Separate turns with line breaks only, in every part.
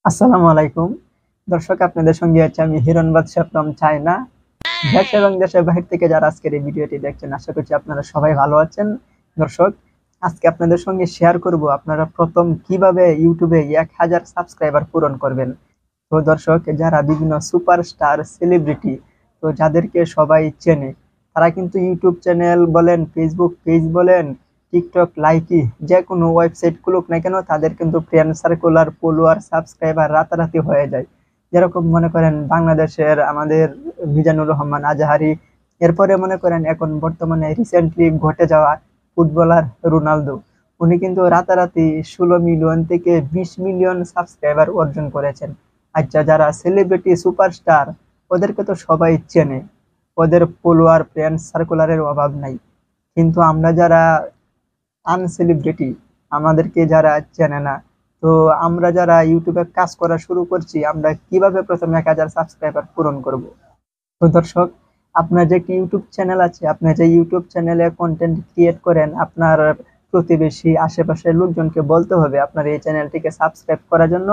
আসসালামু আলাইকুম। দর্শক, আপনাদের সঙ্গে আছি আমি হিরণ বাদশা ফ্রম চায়না। দেশ এবং দেশের বাহির থেকে যারা আজকের এই ভিডিওটি দেখছেন, আশা করছি আপনারা সবাই ভালো আছেন। দর্শক, আজকে আপনাদের সঙ্গে শেয়ার করব আপনারা প্রথম কিভাবে ইউটিউবে 1000 সাবস্ক্রাইবার পূরণ করবেন। তো দর্শক, যারা বিভিন্ন সুপারস্টার সেলিব্রিটি, তো যাদেরকে সবাই চেনে, তারা কিন্তু ইউটিউব চ্যানেল বলেন, ফেসবুক পেজ বলেন, টিকটক লাইকি যে কোনো ওয়েবসাইট খুলুক না কেন, তাদের কিন্তু ফ্রেন্ড সার্কুলার, ফলোয়ার, সাবস্ক্রাইবার রাতারাতি হয়ে যায়। যেরকম মনে করেন বাংলাদেশের আমাদের মিজানুর রহমান আজাহারি, এরপরে মনে করেন এখন বর্তমানে রিসেন্টলি ঘটে যাওয়া ফুটবলার রোনালদো, উনি কিন্তু রাতারাতি 16 মিলিয়ন থেকে 20 মিলিয়ন সাবস্ক্রাইবার অর্জন করেছেন। আচ্ছা, যারা সেলিব্রিটি সুপারস্টার, ওদেরকে তো সবাই চেনে, ওদের ফলোয়ার ফ্রেন্ড সার্কুলারের অভাব নাই। কিন্তু আমরা যারা আনসেলিব্রিটি, আমাদেরকে যারা চেনে না, তো আমরা যারা ইউটিউবে কাজ করা শুরু করছি, আমরা কিভাবে প্রথমে 1000 সাবস্ক্রাইবার পূরণ করব? তো দর্শক, আপনার যে একটি ইউটিউব চ্যানেল আছে, আপনি যে ইউটিউব চ্যানেলে কন্টেন্ট ক্রিয়েট করেন, আপনার প্রতিবেশী আশেপাশের লোকজনকে বলতে হবে আপনার এই চ্যানেলটিকে সাবস্ক্রাইব করার জন্য।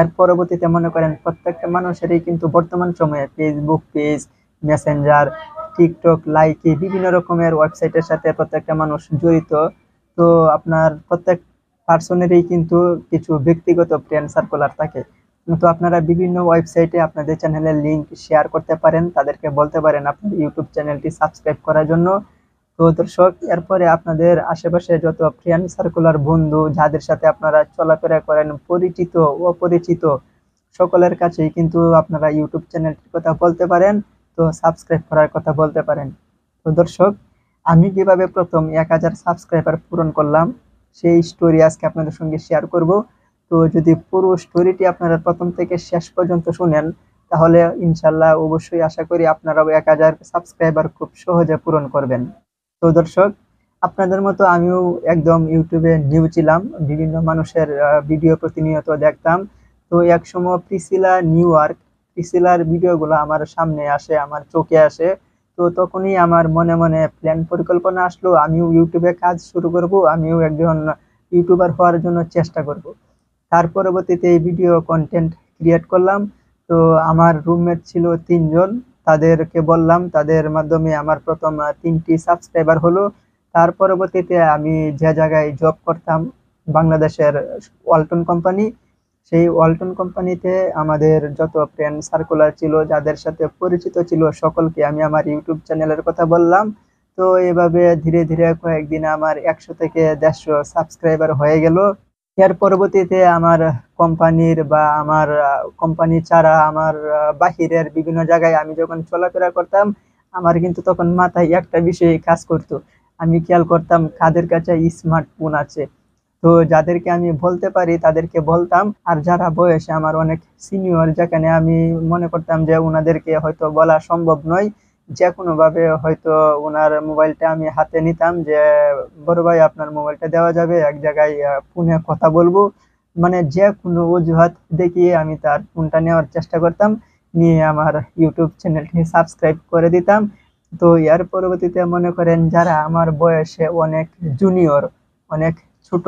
এর পরবর্তীতে মনে করেন প্রত্যেকটা মানুষেরই কিন্তু বর্তমান সময়ে Facebook page, Messenger, TikTok Likee বিভিন্ন রকমের ওয়েবসাইটের সাথে প্রত্যেকটা মানুষ জড়িত। তো আপনার প্রত্যেক পার্সনেরই কিন্তু কিছু ব্যক্তিগত ফ্রেন্ড সার্কুলার থাকে। তো আপনারা বিভিন্ন ওয়েবসাইটে আপনাদের চ্যানেলের লিংক শেয়ার করতে পারেন, তাদেরকে বলতে পারেন আপনার ইউটিউব চ্যানেলটি সাবস্ক্রাইব করার জন্য। তো দর্শক, এরপরে আপনাদের আশেপাশে যত ফ্রেন্ড সার্কুলার বন্ধু, যাদের সাথে আপনারা চলাফেরা করেন, পরিচিত অপরিচিত, সকলের কাছেই কিন্তু আপনারা ইউটিউব চ্যানেলটির কথা বলতে পারেন, তো সাবস্ক্রাইব করার কথা বলতে পারেন। তো দর্শক, আমি কিভাবে প্রথম 1000 সাবস্ক্রাইবার পূরণ করলাম, সেই স্টোরি আজকে আপনাদের সঙ্গে শেয়ার করব। তো যদি পুরো স্টোরিটি আপনারা প্রথম থেকে শেষ পর্যন্ত শুনেন, তাহলে ইনশাল্লাহ অবশ্যই আশা করি আপনারাও 1000 সাবস্ক্রাইবার খুব সহজে পূরণ করবেন। তো দর্শক, আপনাদের মতো আমিও একদম ইউটিউবে নিউ ছিলাম, বিভিন্ন মানুষের ভিডিও প্রতিনিয়ত দেখতাম। তো একসময় প্রিসিলার ভিডিওগুলো আমার সামনে আসে, আমার চোখে আসে। তো তখনই আমার মনে মনে প্ল্যান পরিকল্পনা আসলো, আমিও ইউটিউবে কাজ শুরু করব, আমিও একজন ইউটিউবার হওয়ার জন্য চেষ্টা করব। তার পরবর্তীতে এই ভিডিও কন্টেন্ট ক্রিয়েট করলাম। তো আমার রুমমেট ছিল 3 জন, তাদেরকে বললাম, তাদের মাধ্যমে আমার প্রথম 3টি সাবস্ক্রাইবার হলো। তার পরবর্তীতে আমি যে জায়গায় জব করতাম, বাংলাদেশের ওয়ালটন কোম্পানি, সেই ওয়ালটন কোম্পানিতে আমাদের যত ফ্রেন্ড সার্কুলার ছিল, যাদের সাথে পরিচিত ছিল, সকলকে আমি আমার ইউটিউব চ্যানেলের কথা বললাম। তো এভাবে ধীরে ধীরে কয়েকদিন আমার 100 থেকে 150 সাবস্ক্রাইবার হয়ে গেল। এর পরবর্তীতে আমার কোম্পানির বা আমার কোম্পানি ছাড়া আমার বাহিরের বিভিন্ন জায়গায় আমি যখন চলাফেরা করতাম, আমার কিন্তু তখন মাথায় একটা বিষয় কাজ করতো। আমি খেয়াল করতাম কাদের কাছে স্মার্টফোন আছে। তো যাদেরকে আমি বলতে পারি তাদেরকে বলতাম, আর যারা বয়সে আমার অনেক সিনিয়র, যেখানে আমি মনে করতাম যে উনাদেরকে হয়তো বলা সম্ভব নয়, যে কোনো ভাবে হয়তো ওনার মোবাইলটা আমি হাতে নিতাম, যে বড় ভাই আপনার মোবাইলটা দেওয়া যাবে, এক জায়গায় ফোনে কথা বলবো, মানে যে কোনো অজুহাত দেখিয়ে আমি তার ফোনটা নেওয়ার চেষ্টা করতাম, নিয়ে আমার ইউটিউব চ্যানেলটি সাবস্ক্রাইব করে দিতাম। তো এর পরবর্তীতে মনে করেন যারা আমার বয়সে অনেক জুনিয়র, অনেক ছোট,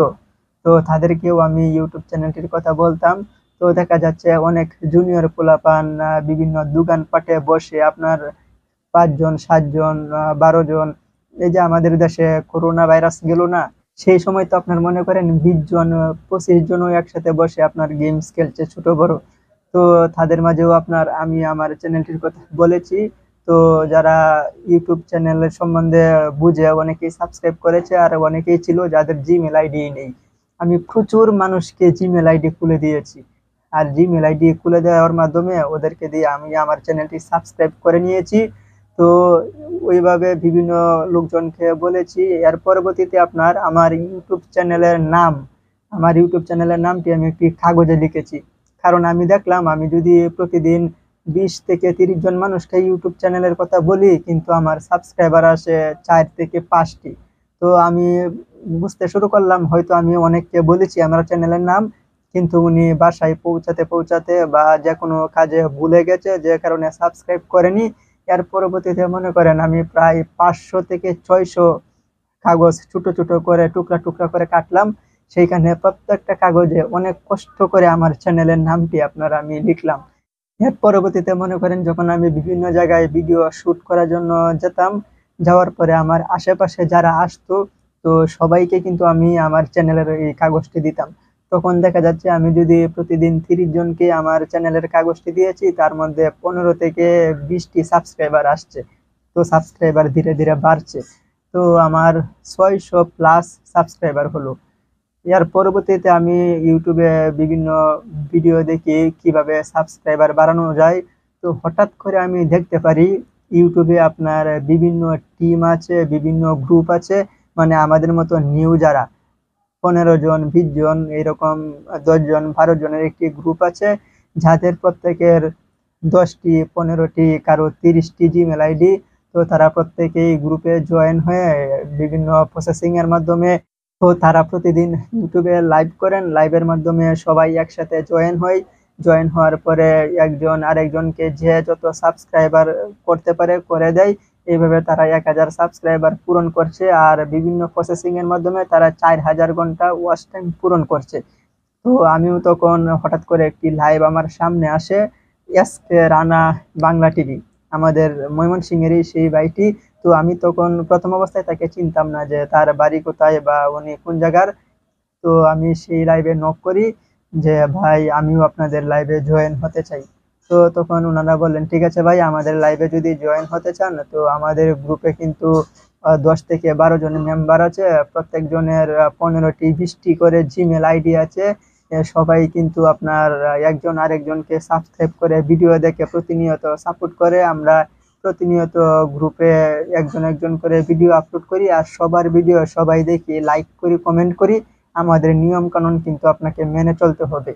তো তাদেরকেও আমি ইউটিউব চ্যানেলটির কথা বলতাম। তো দেখা যাচ্ছে অনেক জুনিয়র পোলাপান বিভিন্ন দোকানপাটে বসে আপনার 5 জন 7 জন 12 জন, এই যে আমাদের দেশে করোনা ভাইরাস গেল না, সেই সময় তো আপনার মনে করেন 20 জন 25 জনও একসাথে বসে আপনার গেমস খেলছে, ছোট বড়। তো তাদের মাঝেও আপনার আমি আমার চ্যানেলটির কথা বলেছি। তো যারা ইউটিউব চ্যানেলের সম্বন্ধে বুঝে, অনেকেই সাবস্ক্রাইব করেছে, আর অনেকেই ছিল যাদের জিমেল আইডি নেই। আমি প্রচুর মানুষকে জিমেল আইডি খুলে দিয়েছি, আর জিমেল আইডি খুলে দেওয়ার মাধ্যমে ওদেরকে দিয়ে আমি আমার চ্যানেলটি সাবস্ক্রাইব করে নিয়েছি। তো ওইভাবে বিভিন্ন লোকজনকে বলেছি। এর পরবর্তীতে আপনার আমার ইউটিউব চ্যানেলের নামটি আমি একটি কাগজে লিখেছি। কারণ আমি দেখলাম আমি যদি প্রতিদিন 20 থেকে 30 জন মানুষকে ইউটিউব চ্যানেলের কথা বলি, কিন্তু আমার সাবস্ক্রাইবার আসে 4 থেকে 5টি। তো আমি বুঝতে শুরু করলাম হয়তো আমি অনেককে বলেছি আমার চ্যানেলের নাম, কিন্তু উনি বাসায় পৌঁছাতে পৌঁছাতে বা যে কোনো কাজে ভুলে গেছে, যে কারণে সাবস্ক্রাইব করেনি। এর পরবর্তীতে মনে করেন আমি প্রায় 500 থেকে 600 কাগজ ছোট ছোট করে টুকরা টুকরা করে কাটলাম। সেইখানে প্রত্যেকটা কাগজে অনেক কষ্ট করে আমার চ্যানেলের নামটি আমি লিখলাম। এর পরবর্তীতে মনে করেন যখন আমি বিভিন্ন জায়গায় ভিডিও শুট করার জন্য যেতাম, যাওয়ার পরে আমার আশেপাশে যারা আসতো, তো সবাইকে কিন্তু আমি আমার চ্যানেলের এই কাগজটি দিতাম। তখন দেখা যাচ্ছে আমি যদি প্রতিদিন 30 জনকে আমার চ্যানেলের কাগজটি দিয়েছি, তার মধ্যে 15 থেকে 20টি সাবস্ক্রাইবার আসছে। তো সাবস্ক্রাইবার ধীরে ধীরে বাড়ছে। তো আমার 600 প্লাস সাবস্ক্রাইবার হলো। এর পরবর্তীতে আমি ইউটিউবে বিভিন্ন ভিডিও দেখি কিভাবে সাবস্ক্রাইবার বাড়ানো যায়। তো হঠাৎ করে আমি দেখতে পারি ইউটিউবে আপনার বিভিন্ন টিম আছে, বিভিন্ন গ্রুপ আছে, মানে আমাদের মতো নিউ যারা 15 জন 20 জন এরকম 10 জন 12 জনের একটি গ্রুপ আছে, যাদের প্রত্যেকের 10টি 15টি কারো 30টি জিমেল আইডি। তো তারা প্রত্যেকেই গ্রুপে জয়েন হয়ে বিভিন্ন প্রসেসিং এর মাধ্যমে, তো তারা প্রতিদিন ইউটিউবে লাইভ করেন, লাইভের মাধ্যমে সবাই একসাথে জয়েন হয়। জয়েন হওয়ার পরে একজন আরেকজনকে যে যত সাবস্ক্রাইবার করতে পারে করে দেয়। এইভাবে তারা 1000 সাবস্ক্রাইবার পূরণ করছে, আর বিভিন্ন প্রসেসিং এর মাধ্যমে তারা 4000 ঘন্টা ওয়াচ টাইম পূরণ করছে। তো আমিও তখন হঠাৎ করে একটি লাইভ আমার সামনে আসে, এসকে রানা বাংলা টিভি, আমাদের ময়মনসিংহেরই সেই ভাইটি। তো আমি তখন প্রথম অবস্থায় তাকে চিনতাম না যে তার বাড়ি কোথায় বা উনি কোন জায়গার। তো আমি সেই লাইভে নক করি যে ভাই আমিও আপনাদের লাইভে জয়েন হতে চাই। তো তখন ওনারা বললেন ঠিক আছে ভাই, আমাদের লাইভে যদি জয়েন হতে চান তো আমাদের গ্রুপে কিন্তু 10 থেকে 12 জন মেম্বার আছে, প্রত্যেক জনের 15টি 20টি করে জিমেল আইডি আছে। সবাই কিন্তু আপনার একজন আরেকজনকে সাবস্ক্রাইব করে ভিডিও দেখে প্রতিনিয়ত সাপোর্ট করে। আমরা প্রতিনিয়ত গ্রুপে একজন একজন করে ভিডিও আপলোড করি, আর সবার ভিডিও সবাই দেখি, লাইক করি, কমেন্ট করি। আমাদের নিয়ম কানুন কিন্তু আপনাকে মেনে চলতে হবে।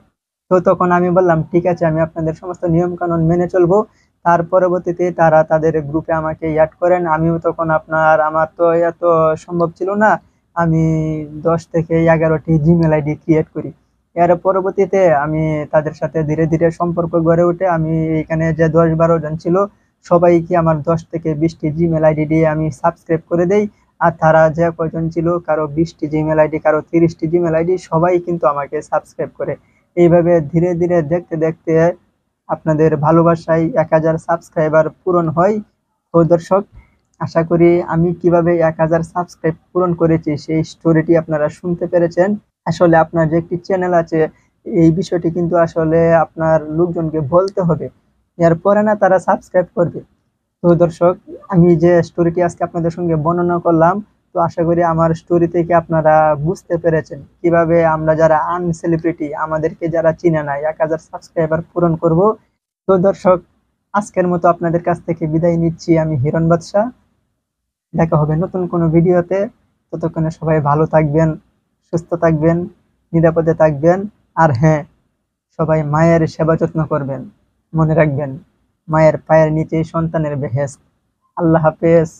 তো তখন আমি বললাম ঠিক আছে, আমি আপনাদের সমস্ত নিয়ম কানুন মেনে চলবো। তার পরবর্তীতে তারা তাদের গ্রুপে আমাকে অ্যাড করেন। আমিও তখন আমার তো এত সম্ভব ছিল না, আমি 10 থেকে 11টি জিমেল আইডি ক্রিয়েট করি। এর পরবর্তীতে আমি তাদের সাথে ধীরে ধীরে সম্পর্ক গড়ে ওঠে। আমি এখানে যে 10-12 জন ছিল সবাইকে আমার 10 থেকে 20টি জিমেল আইডি দিয়ে আমি সাবস্ক্রাইব করে দেই। আর তারা যে কয়জন ছিল, কারো 20টি জিমেল আইডি, কারো 30টি জিমেল আইডি, সবাই কিন্তু আমাকে সাবস্ক্রাইব করে। এইভাবে ধীরে ধীরে দেখতে দেখতে আপনাদের ভালোবাসায় 1000 সাবস্ক্রাইবার পূরণ হয়। তো দর্শক, আশা করি আমি কিভাবে 1000 সাবস্ক্রাইব পূরণ করেছি সেই স্টোরিটি আপনারা শুনতে পেরেছেন। আসলে আপনার যে একটি চ্যানেল আছে, এই বিষয়টি কিন্তু আসলে আপনার লোকজনকে বলতে হবে, এরপরে না তারা সাবস্ক্রাইব করবে। তো দর্শক, আমি যে স্টোরিটি আজকে আপনাদের সঙ্গে বর্ণনা করলাম, তো আশা করি আমার স্টোরি থেকে আপনারা বুঝতে পেরেছেন কিভাবে আমরা যারা সেলিব্রিটি, আমাদেরকে যারা চিনে না, 1000 সাবস্ক্রাইবার পূরণ করব। তো দর্শক, আজকের মতো আপনাদের কাছ থেকে বিদায় নিচ্ছি, আমি হিরণ বাদশা। দেখা হবে নতুন কোনো ভিডিওতে। ততক্ষণে সবাই ভালো থাকবেন, সুস্থ থাকবেন, নিরাপদে থাকবেন। আর হ্যাঁ, সবাই মায়ের সেবা যত্ন করবেন। মনে রাখবেন, মায়ের পায়ের নিচেই সন্তানের বেহেশত। আল্লাহ হাফেজ।